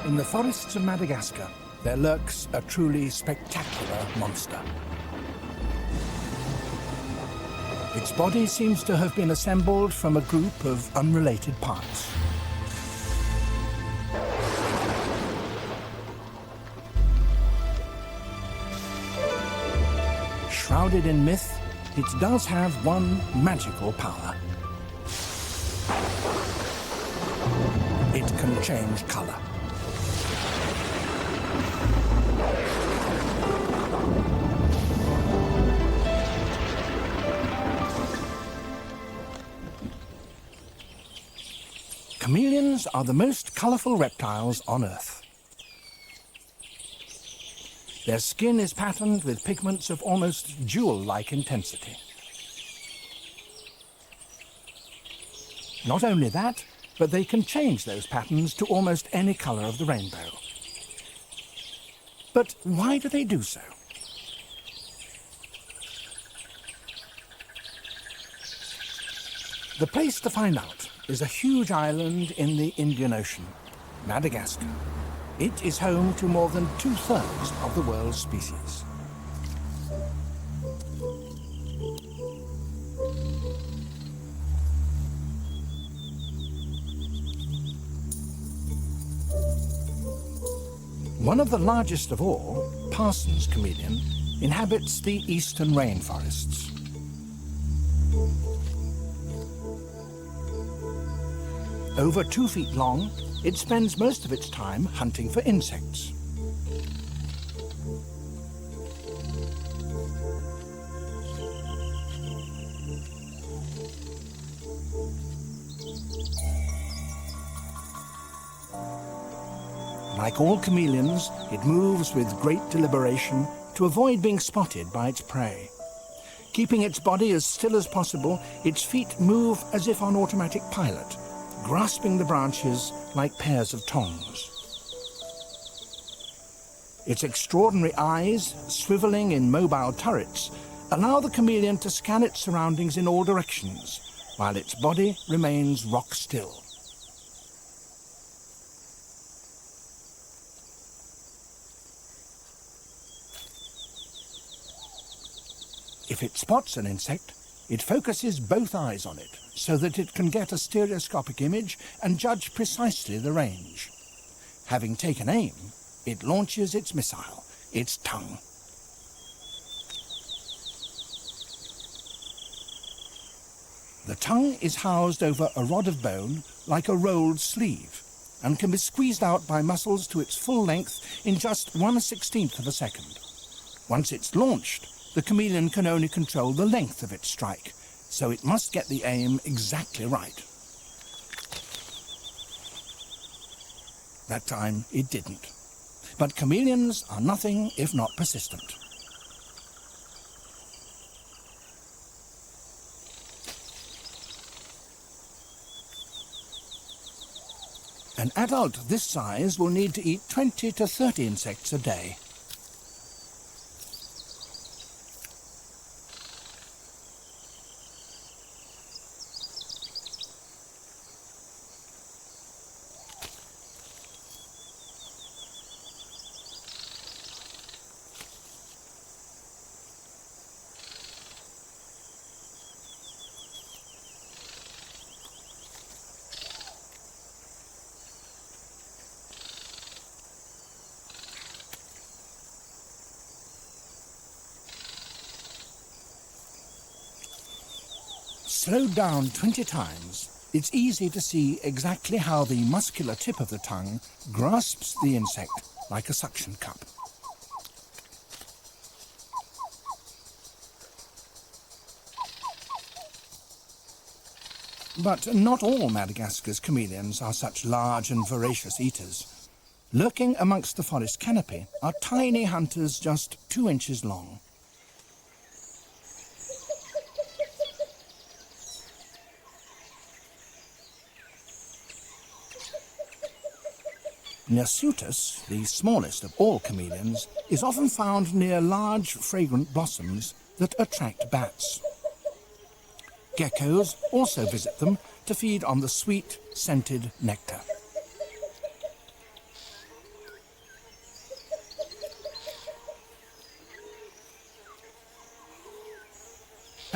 In the forests of Madagascar, there lurks a truly spectacular monster. Its body seems to have been assembled from a group of unrelated parts. Shrouded in myth, it does have one magical power. It can change color. Chameleons are the most colorful reptiles on Earth. Their skin is patterned with pigments of almost jewel-like intensity. Not only that, but they can change those patterns to almost any color of the rainbow. But why do they do so? The place to find out is a huge island in the Indian Ocean, Madagascar. It is home to more than 2/3 of the world's species. One of the largest of all, Parsons chameleon, inhabits the eastern rainforests. Over 2 feet long, it spends most of its time hunting for insects. Like all chameleons, it moves with great deliberation to avoid being spotted by its prey. Keeping its body as still as possible, its feet move as if on automatic pilot, grasping the branches like pairs of tongs. Its extraordinary eyes, swiveling in mobile turrets, allow the chameleon to scan its surroundings in all directions, while its body remains rock still. If it spots an insect, it focuses both eyes on it so that it can get a stereoscopic image and judge precisely the range. Having taken aim, it launches its missile, its tongue. The tongue is housed over a rod of bone like a rolled sleeve and can be squeezed out by muscles to its full length in just 1/16 of a second. Once it's launched, the chameleon can only control the length of its strike, so it must get the aim exactly right. That time it didn't. But chameleons are nothing if not persistent. An adult this size will need to eat 20 to 30 insects a day. Slowed down 20 times, it's easy to see exactly how the muscular tip of the tongue grasps the insect like a suction cup. But not all Madagascar's chameleons are such large and voracious eaters. Lurking amongst the forest canopy are tiny hunters just 2 inches long. Nersutus, the smallest of all chameleons, is often found near large, fragrant blossoms that attract bats. Geckos also visit them to feed on the sweet, scented nectar.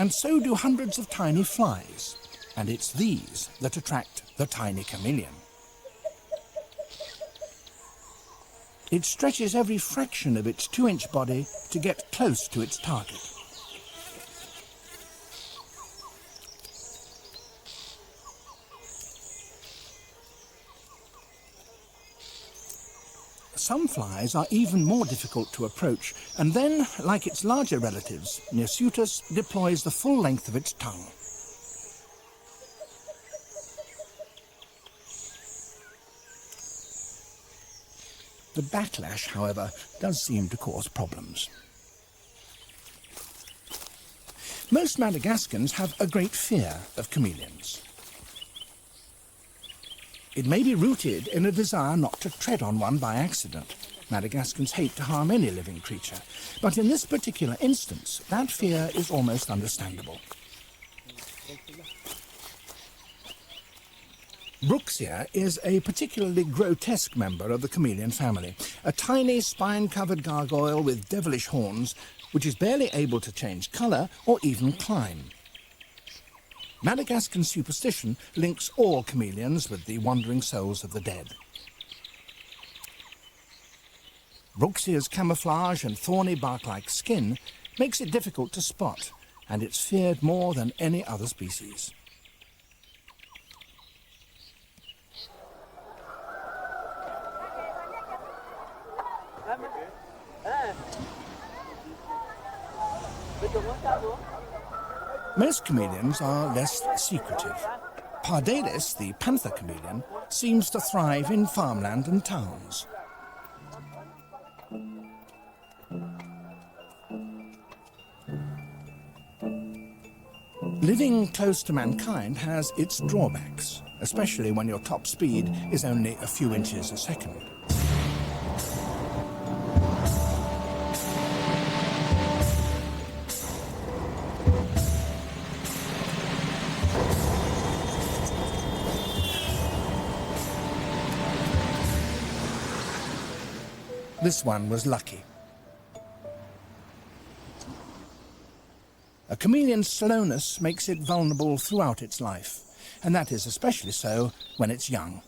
And so do hundreds of tiny flies, and it's these that attract the tiny chameleon. It stretches every fraction of its 2-inch body to get close to its target. Some flies are even more difficult to approach, and then, like its larger relatives, Nirsutus deploys the full length of its tongue. The backlash, however, does seem to cause problems. Most Madagascans have a great fear of chameleons. It may be rooted in a desire not to tread on one by accident. Madagascans hate to harm any living creature, but in this particular instance, that fear is almost understandable. Bruxia is a particularly grotesque member of the chameleon family, a tiny spine-covered gargoyle with devilish horns, which is barely able to change colour or even climb. Madagascan superstition links all chameleons with the wandering souls of the dead. Bruxia's camouflage and thorny bark-like skin makes it difficult to spot, and it's feared more than any other species. Most chameleons are less secretive. Pardalis, the panther chameleon, seems to thrive in farmland and towns. Living close to mankind has its drawbacks, especially when your top speed is only a few inches a second. This one was lucky. A chameleon's slowness makes it vulnerable throughout its life, and that is especially so when it's young.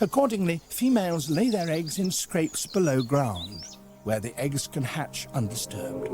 Accordingly, females lay their eggs in scrapes below ground, where the eggs can hatch undisturbed.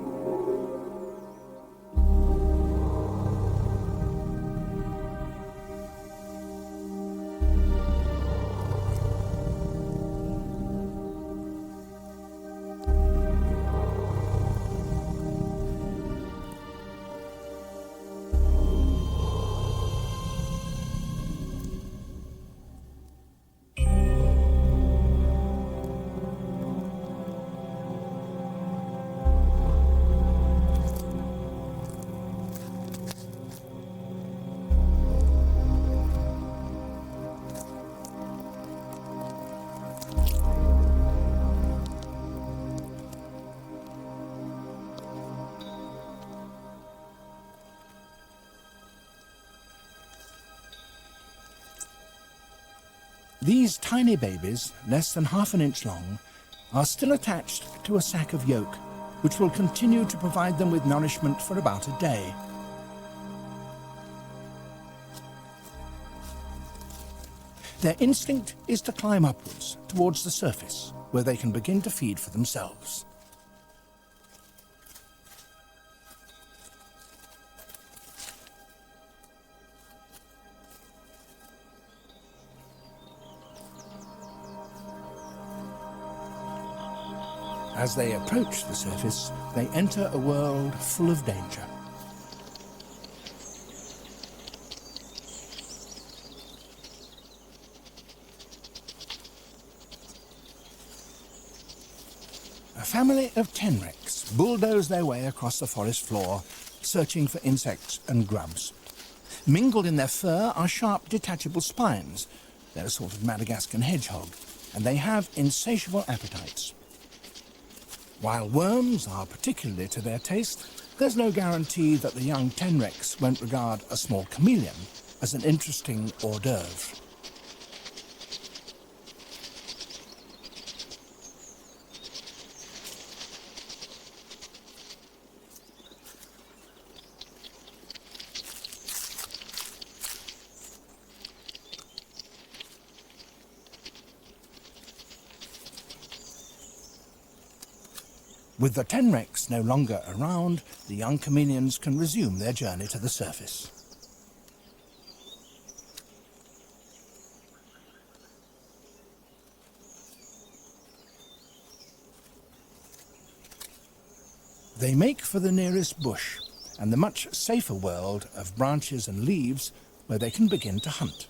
These tiny babies, less than half an inch long, are still attached to a sack of yolk, which will continue to provide them with nourishment for about a day. Their instinct is to climb upwards towards the surface, where they can begin to feed for themselves. As they approach the surface, they enter a world full of danger. A family of tenrecs bulldoze their way across the forest floor, searching for insects and grubs. Mingled in their fur are sharp, detachable spines. They're a sort of Madagascan hedgehog, and they have insatiable appetites. While worms are particularly to their taste, there's no guarantee that the young tenrecs won't regard a small chameleon as an interesting hors d'oeuvre. With the tenrecs no longer around, the young chameleons can resume their journey to the surface. They make for the nearest bush and the much safer world of branches and leaves where they can begin to hunt.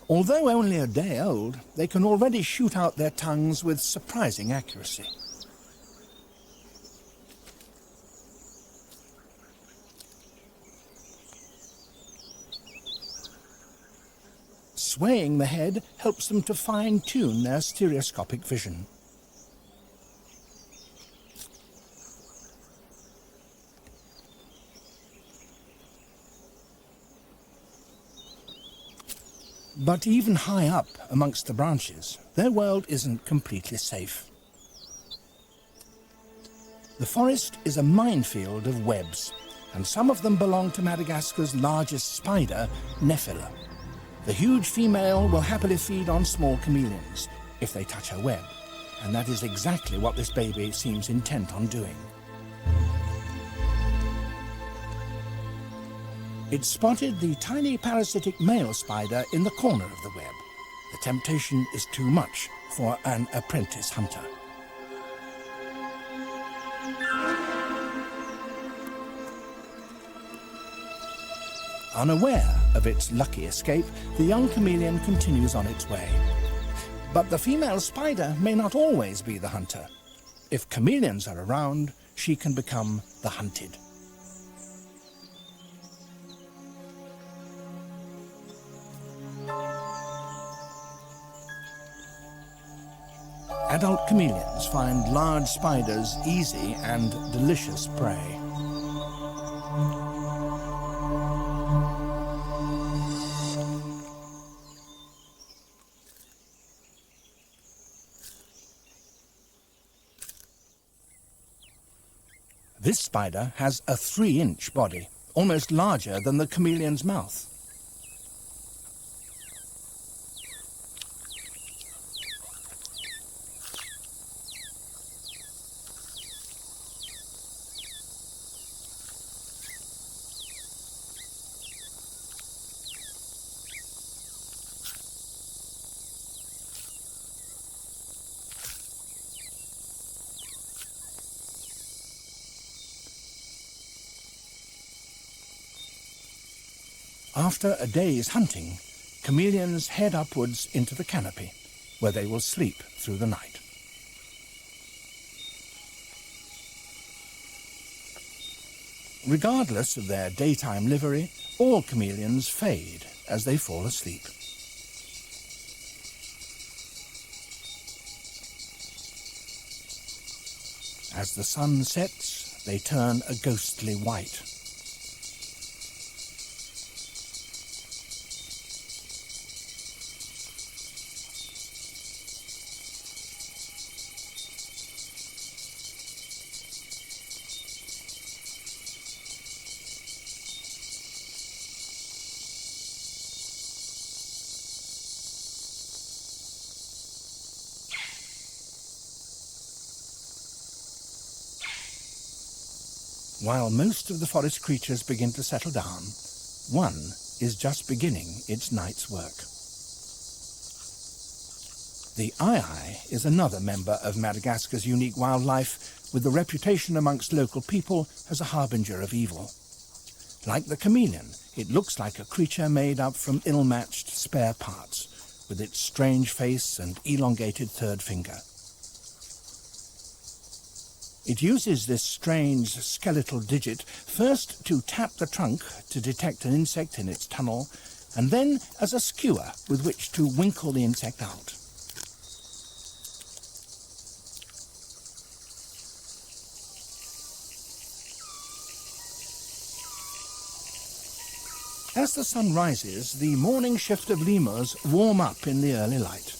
Although only a day old, they can already shoot out their tongues with surprising accuracy. Swaying the head helps them to fine-tune their stereoscopic vision. But even high up amongst the branches, their world isn't completely safe. The forest is a minefield of webs, and some of them belong to Madagascar's largest spider, Nephila. The huge female will happily feed on small chameleons if they touch her web, and that is exactly what this baby seems intent on doing. It spotted the tiny parasitic male spider in the corner of the web. The temptation is too much for an apprentice hunter. Unaware of its lucky escape, the young chameleon continues on its way. But the female spider may not always be the hunter. If chameleons are around, she can become the hunted. Adult chameleons find large spiders easy and delicious prey. This spider has a 3-inch body, almost larger than the chameleon's mouth. After a day's hunting, chameleons head upwards into the canopy, where they will sleep through the night. Regardless of their daytime livery, all chameleons fade as they fall asleep. As the sun sets, they turn a ghostly white. While most of the forest creatures begin to settle down, one is just beginning its night's work. The aye-aye is another member of Madagascar's unique wildlife, with a reputation amongst local people as a harbinger of evil. Like the chameleon, it looks like a creature made up from ill-matched spare parts, with its strange face and elongated third finger. It uses this strange skeletal digit first to tap the trunk to detect an insect in its tunnel, and then as a skewer with which to winkle the insect out. As the sun rises, the morning shift of lemurs warm up in the early light.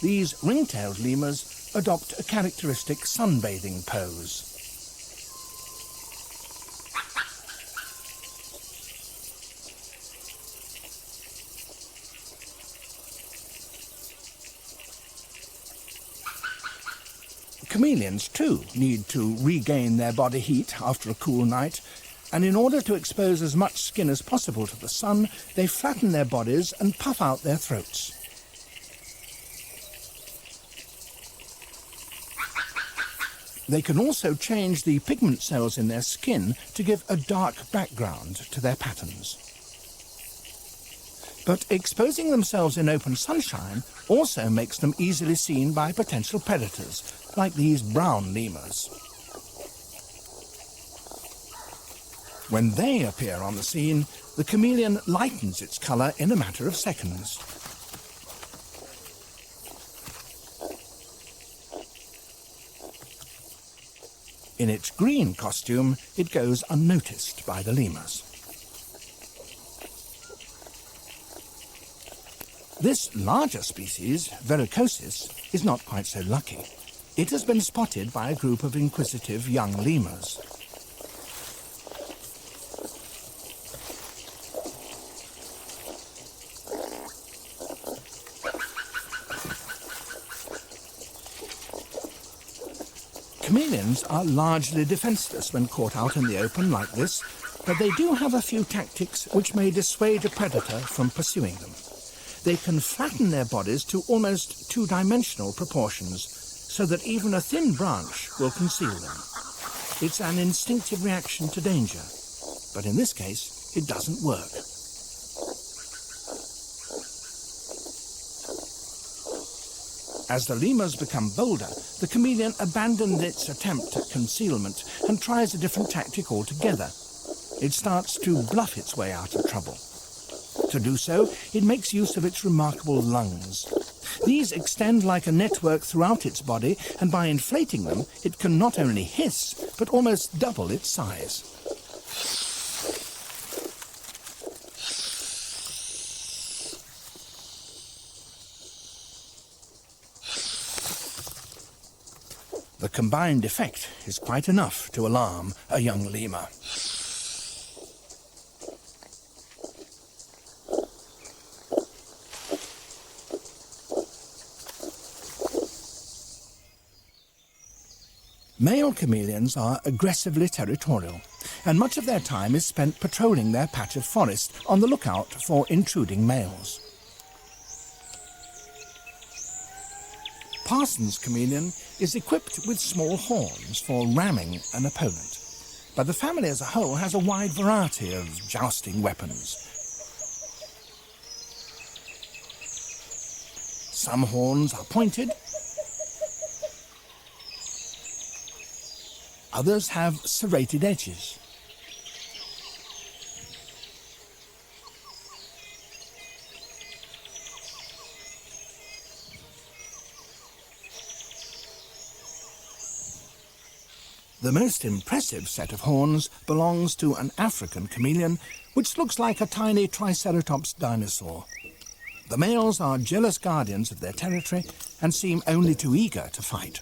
These ring-tailed lemurs adopt a characteristic sunbathing pose. Chameleons, too, need to regain their body heat after a cool night, and in order to expose as much skin as possible to the sun, they flatten their bodies and puff out their throats. They can also change the pigment cells in their skin to give a dark background to their patterns. But exposing themselves in open sunshine also makes them easily seen by potential predators, like these brown lemurs. When they appear on the scene, the chameleon lightens its colour in a matter of seconds. In its green costume, it goes unnoticed by the lemurs. This larger species, Verrucosis, is not quite so lucky. It has been spotted by a group of inquisitive young lemurs. Chameleons are largely defenseless when caught out in the open like this, but they do have a few tactics which may dissuade a predator from pursuing them. They can flatten their bodies to almost two-dimensional proportions, so that even a thin branch will conceal them. It's an instinctive reaction to danger, but in this case, it doesn't work. As the lemurs become bolder, the chameleon abandons its attempt at concealment and tries a different tactic altogether. It starts to bluff its way out of trouble. To do so, it makes use of its remarkable lungs. These extend like a network throughout its body, and by inflating them, it can not only hiss, but almost double its size. The combined effect is quite enough to alarm a young lemur. Male chameleons are aggressively territorial, and much of their time is spent patrolling their patch of forest on the lookout for intruding males. Parsons' chameleon is equipped with small horns for ramming an opponent, but the family as a whole has a wide variety of jousting weapons. Some horns are pointed, others have serrated edges. The most impressive set of horns belongs to an African chameleon, which looks like a tiny Triceratops dinosaur. The males are jealous guardians of their territory and seem only too eager to fight.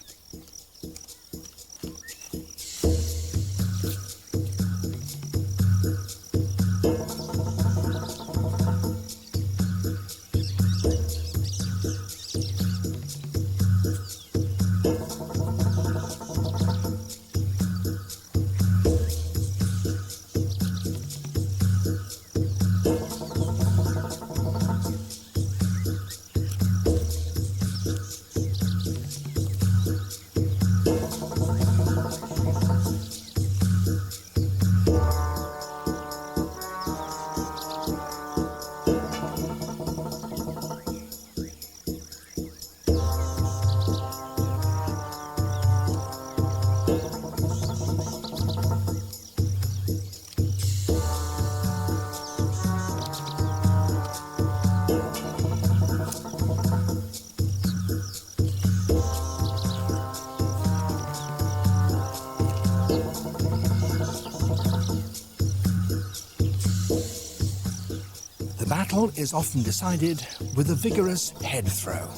The battle is often decided with a vigorous head throw.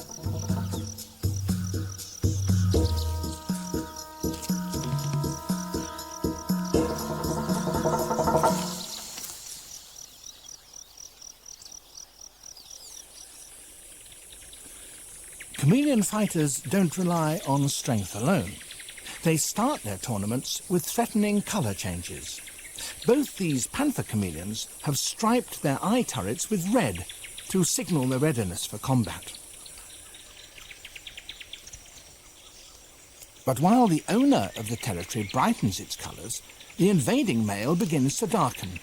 Chameleon fighters don't rely on strength alone. They start their tournaments with threatening colour changes. Both these panther chameleons have striped their eye turrets with red to signal their readiness for combat. But while the owner of the territory brightens its colours, the invading male begins to darken.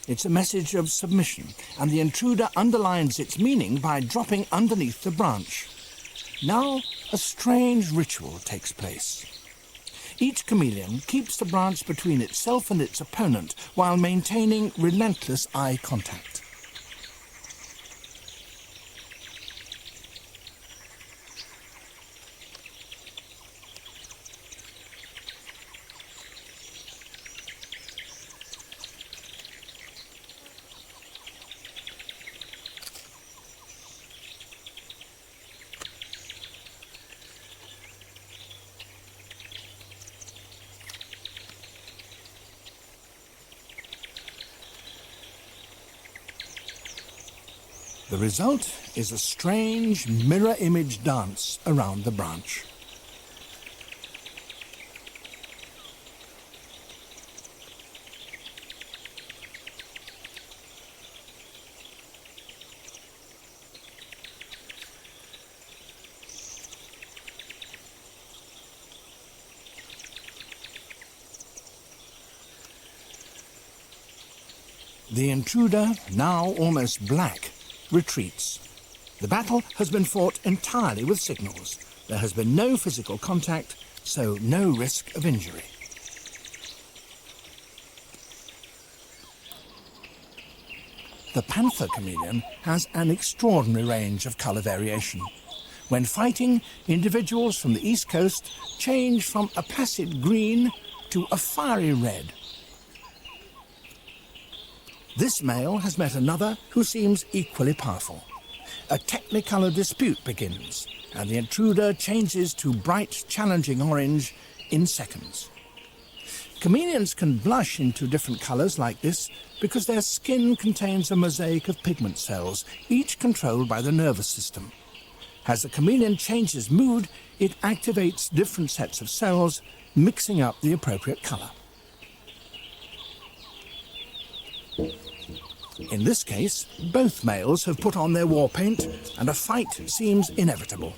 It's a message of submission, and the intruder underlines its meaning by dropping underneath the branch. Now, a strange ritual takes place. Each chameleon keeps the branch between itself and its opponent while maintaining relentless eye contact. The result is a strange mirror image dance around the branch. The intruder, now almost black, retreats. The battle has been fought entirely with signals. There has been no physical contact, so no risk of injury. The panther chameleon has an extraordinary range of colour variation. When fighting, individuals from the east coast change from a placid green to a fiery red. This male has met another who seems equally powerful. A technicolor dispute begins, and the intruder changes to bright, challenging orange in seconds. Chameleons can blush into different colors like this because their skin contains a mosaic of pigment cells, each controlled by the nervous system. As the chameleon changes mood, it activates different sets of cells, mixing up the appropriate color. In this case, both males have put on their war paint, and a fight seems inevitable.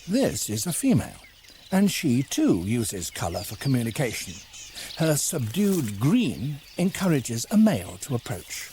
This is a female, and she too uses colour for communication. Her subdued green encourages a male to approach.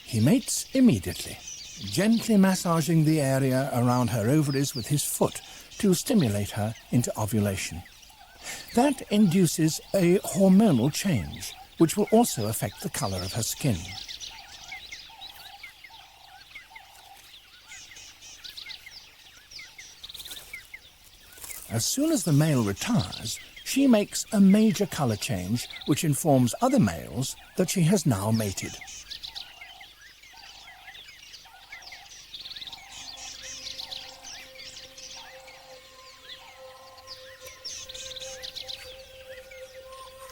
He mates immediately, gently massaging the area around her ovaries with his foot to stimulate her into ovulation. That induces a hormonal change, which will also affect the colour of her skin. As soon as the male retires, she makes a major colour change, which informs other males that she has now mated.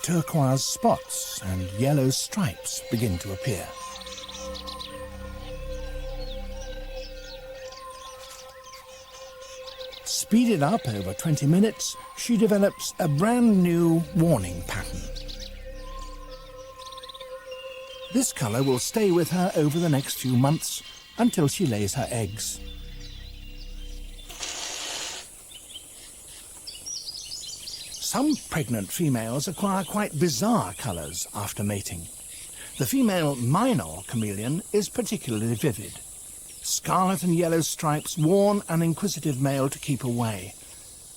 Turquoise spots and yellow stripes begin to appear. Speeded up over 20 minutes, she develops a brand new warning pattern. This colour will stay with her over the next few months until she lays her eggs. Some pregnant females acquire quite bizarre colours after mating. The female minor chameleon is particularly vivid. Scarlet and yellow stripes warn an inquisitive male to keep away.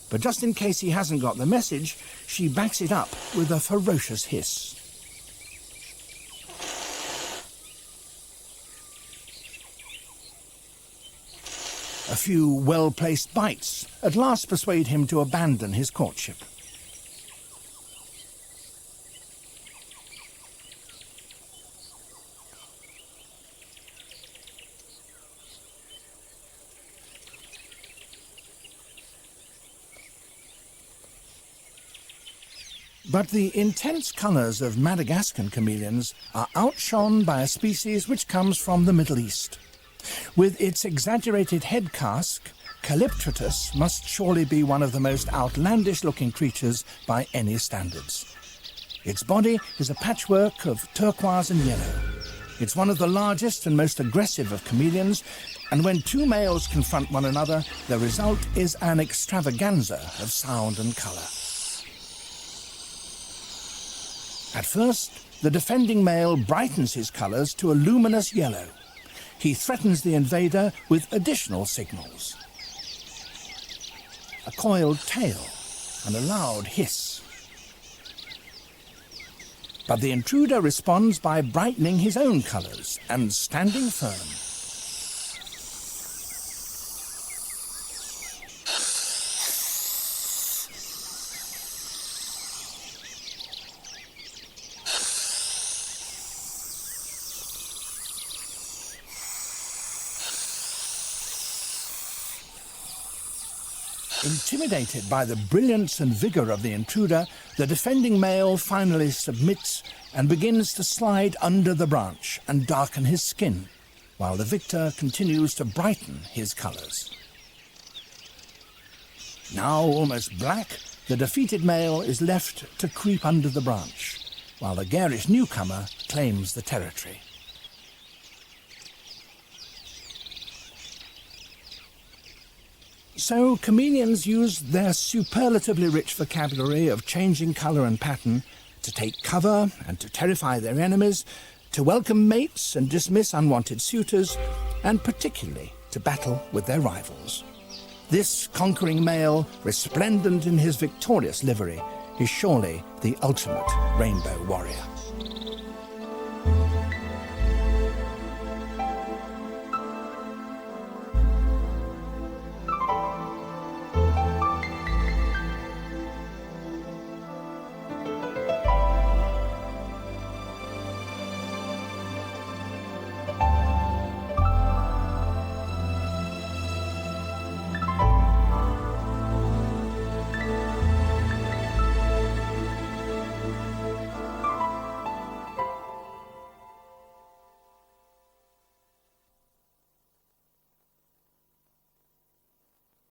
But just in case he hasn't got the message, she backs it up with a ferocious hiss. A few well-placed bites at last persuade him to abandon his courtship. But the intense colours of Madagascan chameleons are outshone by a species which comes from the Middle East. With its exaggerated head casque, Calyptratus must surely be one of the most outlandish-looking creatures by any standards. Its body is a patchwork of turquoise and yellow. It's one of the largest and most aggressive of chameleons, and when two males confront one another, the result is an extravaganza of sound and colour. At first, the defending male brightens his colours to a luminous yellow. He threatens the invader with additional signals: a coiled tail and a loud hiss. But the intruder responds by brightening his own colours and standing firm. Intimidated by the brilliance and vigour of the intruder, the defending male finally submits and begins to slide under the branch and darken his skin, while the victor continues to brighten his colours. Now almost black, the defeated male is left to creep under the branch, while the garish newcomer claims the territory. So chameleons use their superlatively rich vocabulary of changing colour and pattern to take cover and to terrify their enemies, to welcome mates and dismiss unwanted suitors, and particularly to battle with their rivals. This conquering male, resplendent in his victorious livery, is surely the ultimate rainbow warrior.